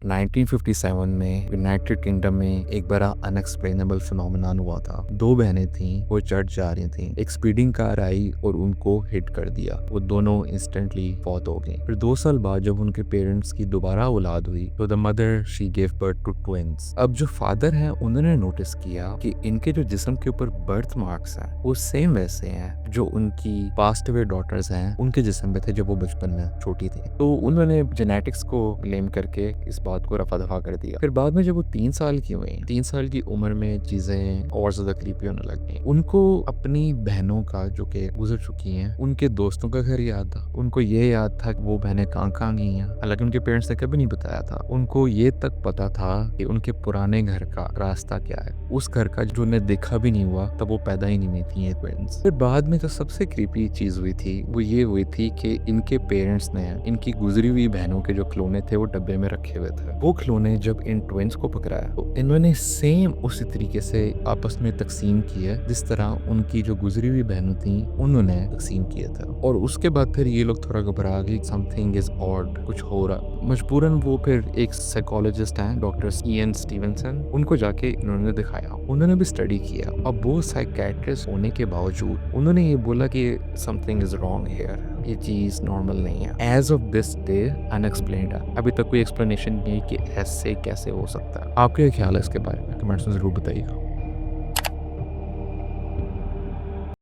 1957 में United kingdom में एक बड़ा अनएक्सप्लेनेबल फिनोमेनन हुआ था। दो बहनें थीं, वो चर्च जा रही थीं। एक स्पीडिंग कार आई और उनको हिट कर दिया। वो दोनों इंस्टेंटली फौत हो गई। फिर 2 साल बाद जब उनके पेरेंट्स की दोबारा औलाद हुई तो the mother she give birth to twins. अब जो फादर हैं उन्होंने नोटिस किया कि इनके जो जिस्म के ऊपर बर्थ मार्क्स हैं वो सेम वैसे हैं जो उनकी पास्ट अवे डॉटर्स हैं उनके जिस्म पे थे जब वो बचपन में छोटी थी। तो उन्होंने जेनेटिक्स को ब्लेम करके इस बात को रफा दफा कर दिया। फिर बाद में जब वो 3 साल की हुई, 3 साल की उम्र में चीजें और ज्यादा क्रीपी होने लग गई। उनको अपनी बहनों का जो कि गुजर चुकी हैं उनके दोस्तों का घर याद था। उनको ये याद था कि वो बहनें कहाँ गई हैं। हालांकि उनके पेरेंट्स ने कभी नहीं बताया था। उनको ये तक पता था कि उनके पुराने घर का रास्ता क्या है, उस घर का जो उन्हें देखा भी नहीं हुआ तब वो पैदा ही नहीं हुई थी ये ट्विंस। फिर बाद में जो सबसे क्रीपी चीज हुई थी वो ये हुई थी कि इनके पेरेंट्स ने इनकी गुजरी हुई बहनों के जो खिलौने थे वो डब्बे में रखे हुए थे। वो खिलौने जब इन ट्विंस को पकड़ाया तो इन्होंने सेम उसी तरीके से आपस में तकसीम किए जिस तरह उनकी जो गुजरी हुई बहनों थी उन्होंने तकसीम किए थे। और उसके बाद फिर ये लोग थोड़ा घबरा गए, समथिंग इज ऑड, कुछ हो रहा। मजबूरन वो फिर एक साइकोलॉजिस्ट हैं डॉक्टर इयन स्टीवेंसन, उनको जाके इन्होंने दिखाया। उन्होंने भी स्टडी किया। अब वो साइकेट्रिस्ट होने के बावजूद उन्होंने ये बोला कि समथिंग इज रॉन्ग हियर, ये चीज नॉर्मल नहीं है। As of this day unexplained है। अभी तक कोई एक्सप्लेनेशन नहीं है कि ऐसे कैसे हो सकता है। आपका क्या ख्याल है इसके बारे में? कमेंट्स में जरूर बताइएगा।